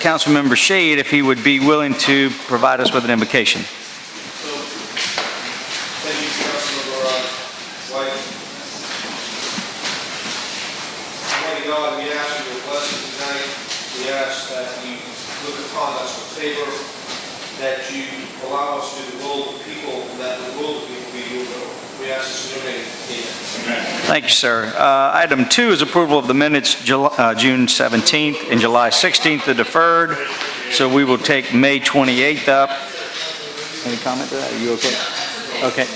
Councilmember Shade if he would be willing to provide us with an invocation. Thank you, Councilmember White. Almighty God, we ask for your blessing tonight. We ask that you look upon us with favor, that you allow us to do the will of the people, and that the will of the people be your will. We ask this in your name. Amen. Thank you, sir. Item 2 is approval of the minutes June 17th and July 16th are deferred. So we will take May 28th up. Any comment to that? Are you okay? Okay.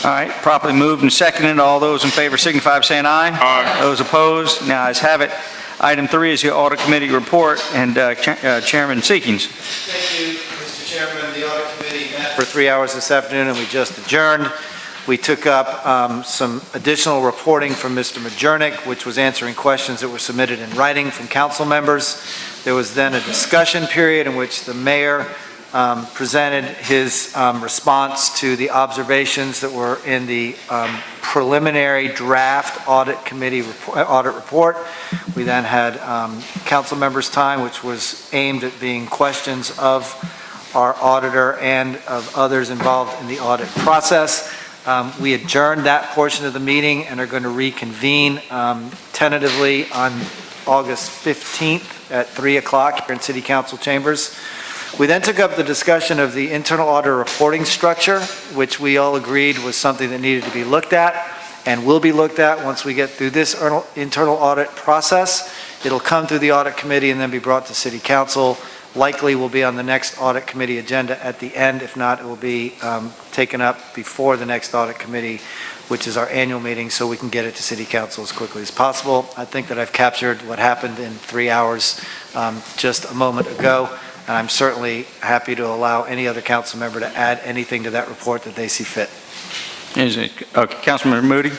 All right, properly moved and seconded. All those in favor signify by saying aye. Aye. Those opposed? The ayes have it. Item 3 is the Audit Committee report, and Chairman Seekings. Thank you, Mr. Chairman. The Audit Committee met for 3 hours this afternoon, and we just adjourned. We took up some additional reporting from Mr. Majernik, which was answering questions that were submitted in writing from council members. There was then a discussion period in which the mayor presented his response to the observations that were in the preliminary draft audit committee audit report. We then had council members' time, which was aimed at being questions of our auditor and of others involved in the audit process. We adjourned that portion of the meeting and are going to reconvene tentatively on August 15th at 3 o'clock here in City Council chambers. We then took up the discussion of the internal audit reporting structure, which we all agreed was something that needed to be looked at and will be looked at once we get through this internal audit process. It'll come through the audit committee and then be brought to City Council. Likely will be on the next audit committee agenda at the end. If not, it will be taken up before the next audit committee, which is our annual meeting, so we can get it to City Council as quickly as possible. I think that I've captured what happened in 3 hours just a moment ago. And I'm certainly happy to allow any other council member to add anything to that report that they see fit. Is it okay, Councilmember Moody?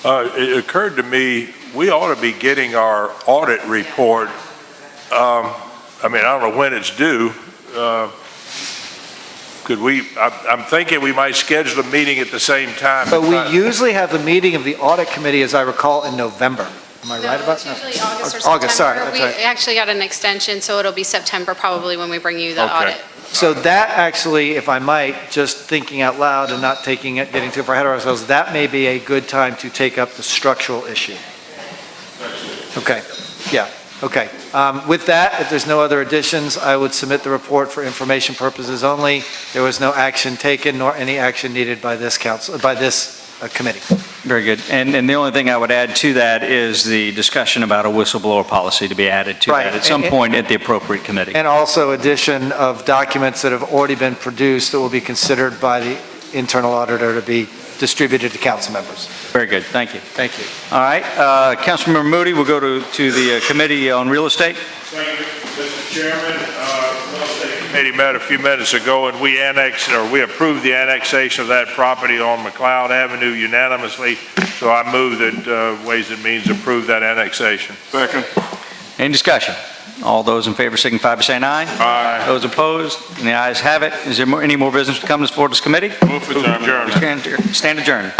It occurred to me, we ought to be getting our audit report. I mean, I don't know when it's due. Could we, I'm thinking we might schedule a meeting at the same time. But we usually have the meeting of the audit committee, as I recall, in November. Am I right about that? It's usually August or September. August, sorry, that's right. We actually got an extension, so it'll be September probably when we bring you the Okay. audit. So that actually, if I might, just thinking out loud and not taking it, getting too far ahead of ourselves, that may be a good time to take up the structural issue. Okay, yeah, okay. With that, if there's no other additions, I would submit the report for information purposes only. There was no action taken nor any action needed by this council, by this committee. Very good. And the only thing I would add to that is the discussion about a whistleblower policy to be added to Right. that at some point at the appropriate committee. And also addition of documents that have already been produced that will be considered by the internal auditor to be distributed to council members. Very good. Thank you. Thank you. All right. Councilmember Moody, we'll go to the Committee on Real Estate. Thank you, Mr. Chairman. Real Estate Committee met a few minutes ago, and we approved the annexation of that property on McLeod Avenue unanimously. So I move that Ways and Means approve that annexation. Second. Any discussion? All those in favor signify by saying aye. Aye. Those opposed? And the ayes have it. Is there any more business to come before this committee? Move for adjournment. Stand adjourned.